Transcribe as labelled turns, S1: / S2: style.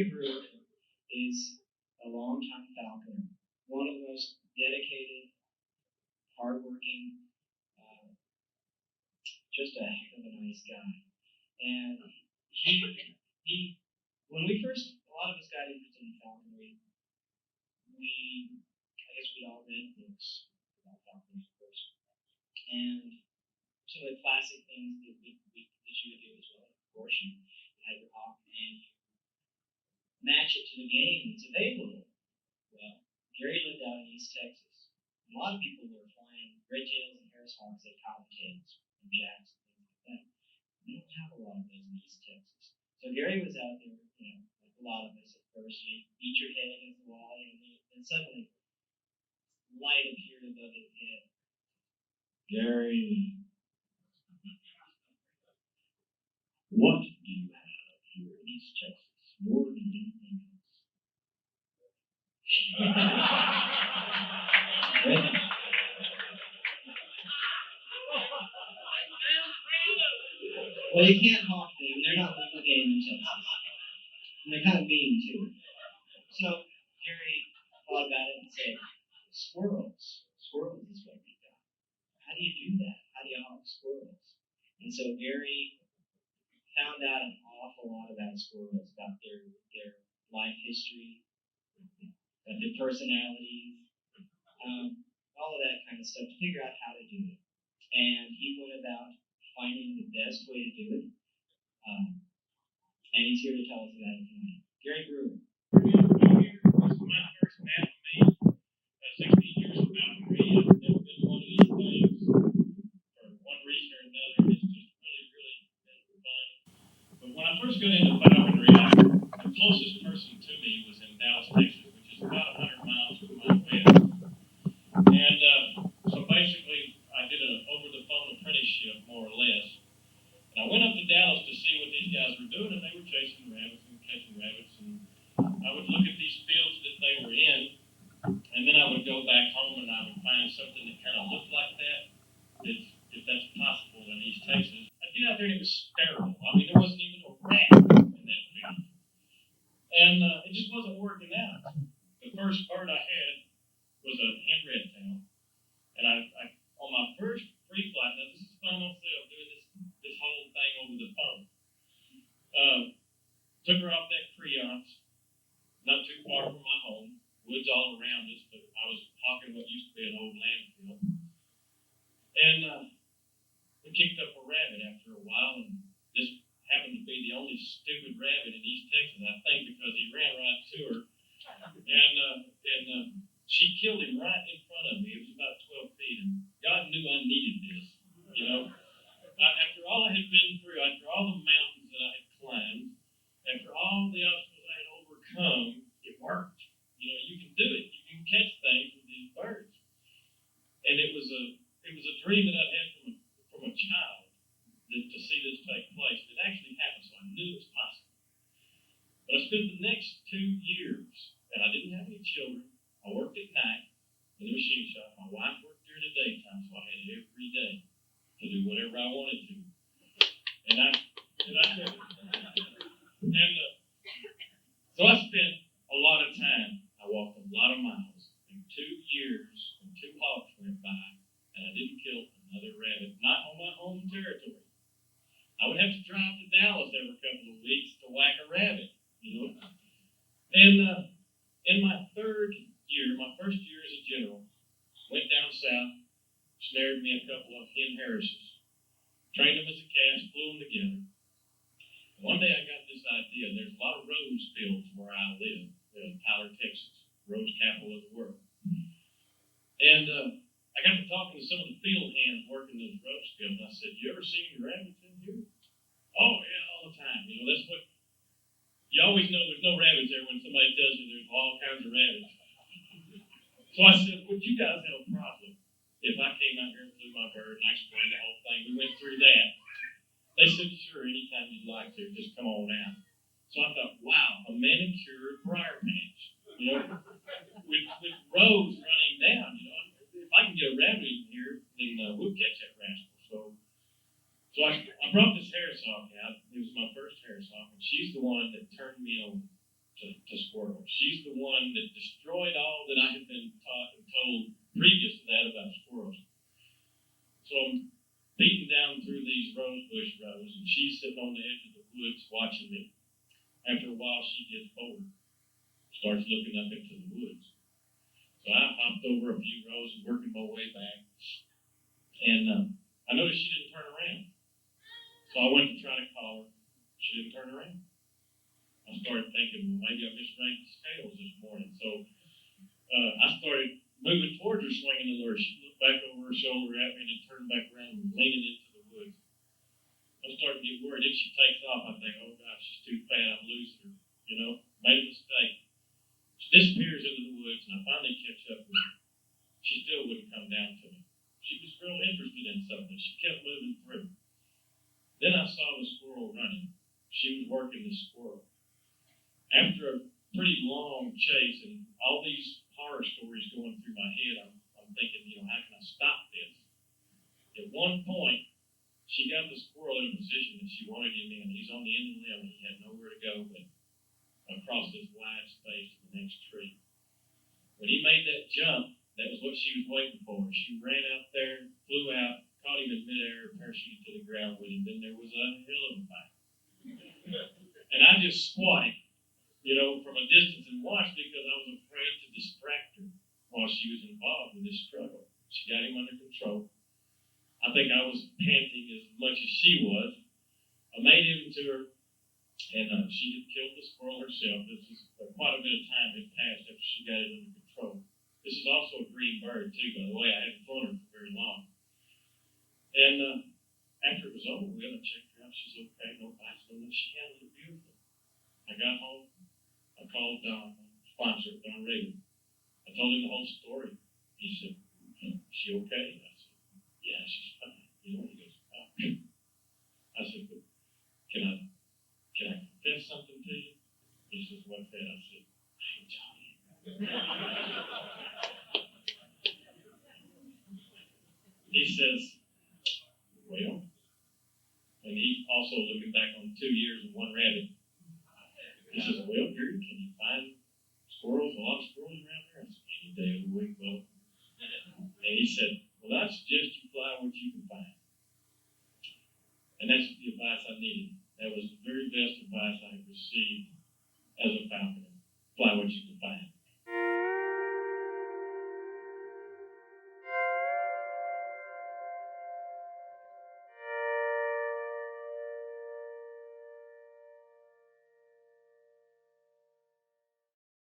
S1: Gary Brewer is a longtime falconer, one of the most dedicated, hardworking, just a heck of a nice guy. And he when we first, a lot of us got interested in falconry, I guess we all read books about falconry, of course. And some of the classic things that you would do as well, of course, you have your hawk and you match it to the game that's available. Well, Gary lived out in East Texas. A lot of people were flying red tails and Harris hawks at cottontails and jacks and things like that. We don't have a lot of those in East Texas. So Gary was out there, like a lot of us at first, you beat your head against the wall, and suddenly light appeared above his head. Gary, what do you have here in East Texas more than anything else? Well, you can't hawk them. They're not legal game in Texas. And they're kind of mean, too. So, Gary thought about it and said, squirrels. Squirrels is what we got. How do you do that? How do you hawk squirrels? And so Gary found out an awful lot about squirrels, about their life history, about their personalities, all of that kind of stuff to figure out how to do it. And he went about finding the best way to do it. And he's here to tell us about it tonight. Gary Brewer.
S2: This is my first half of me. 16 years of falconry. I've never been to one of these things for one reason or another. It's just really, really been fun. But when I first got into falconry, the closest person to me was in Dallas, Texas, which is about 100 miles from my west. And so basically, I did an over-the-phone apprenticeship, more or less. And I went up to Dallas to see what these guys were doing, and they were chasing rabbits and catching rabbits. And I would look at these fields that they were in, and then I would go back home and I would find something that kind of looked like that, if that's possible in East Texas. I'd get out there and it was sterile. I mean, there wasn't even a rat in that field. And it just wasn't working out. The first bird I had was a hen red tail. And I on my first pre-flight, now this is by myself doing this whole thing over the phone. Took her off that creance, not too far from my home, woods all around us, but I was hawking what used to be an old landfill. And we kicked up a rabbit after a while, and this happened to be the only stupid rabbit in East Texas, I think, because he ran right to her. And she killed him right in front of me. It was about 12 feet, and God knew I needed this, you know. After all I had been through, after all the mountains that I had climbed, after all the obstacles I had overcome, it worked. You know, you can do it. You can catch things with these birds. And it was a dream that I'd had from a child to see this take place. It actually happened, so I knew it was possible. But I spent the next 2 years, and I didn't have any children. I worked at night in the machine shop. My wife worked during the daytime, so I had every day to do whatever I wanted to. So I spent a lot of time. I walked a lot of miles. And 2 years and 2 hawks went by, and I didn't kill another rabbit, not on my home territory. I would have to drive to Dallas every couple of weeks to whack a rabbit, you know. And in my third year, my first year as a general, went down south, snared me a couple of hen harrises, trained them as a cast, flew them together. And one day I got this idea. There's a lot of rose fields where I live, in Tyler, Texas, rose capital of the world. And I got to talking to some of the field hands working those rose fields. I said, "You ever seen any rabbits in here?" "Oh, yeah, all the time." You know, that's what, you always know there's no rabbits there when somebody tells you there's all kinds of rabbits. So I said, "Would you guys have a problem if I came out here and flew my bird?" And I explained the whole thing. We went through that. They said, "Sure, anytime you'd like to, just come on out." So I thought, wow, a manicured briar patch, you know, with rows running down, you know. If I can get a rabbit in here, then we'll catch that rascal. So I brought this Harris hawk out. It was my first Harris hawk, and she's the one that turned me on to to squirrels. She's the one that destroyed all that I had been taught and told previous to that about squirrels. So I'm beating down through these rosebush rows, and she's sitting on the edge of the woods watching me. After a while, she gets bored, starts looking up into the woods. So I hopped over a few rows and working my way back, and I noticed she didn't turn around. So I went to try to call her. She didn't turn around. I started thinking, well, maybe I misread the scales this morning. So I started moving towards her, swinging the lure. She looked back over her shoulder at me and then turned back around and leaning into the woods. I'm starting to get worried. If she takes off, I think, oh gosh, she's too fat. I'm losing her. Made a mistake. She disappears into the woods, and I finally catch up with her. She still wouldn't come down to me. She was real interested in something. She kept moving through. Then I saw the squirrel running. She was working the squirrel. After a pretty long chase and all these horror stories going through my head, I'm thinking, how can I stop this? At one point, she got the squirrel in a position that she wanted him in. He's on the end of the limb, and he had nowhere to go but across this wide space to the next tree. When he made that jump, that was what she was waiting for. She ran out there, flew out, caught him in midair, parachuted to the ground with him. Then there was a hell of a fight. And I just squatted, from a distance and watched because I was afraid to distract her while she was involved in this struggle. She got him under control. I think I was panting as much as she was. I made him to her, and she had killed the squirrel herself. This is quite a bit of time had passed after she got it under control. This is also a green bird, too, by the way. I hadn't flown her for very long. And after it was over with, I checked her out. She's okay, no bites, no nothing. She handled it beautifully. I got home. I called Don, sponsor, Don Raven. I told him the whole story. He said, "Is she okay?" I said, "Yeah, she's fine." He goes, "Oh." I said, "But can I confess something to you?" He says, "What's that?" I said, "I ain't telling you." He says, "Well," and he's also looking back on 2 years and 1 rabbit. He says, "Well, Gary, can you find squirrels, a lot of squirrels around here?" I said, "Any day of the week, well." And he said, "Well, I suggest you fly what you can find." And that's the advice I needed. That was the very best advice I had received as a falconer. Fly what you can find.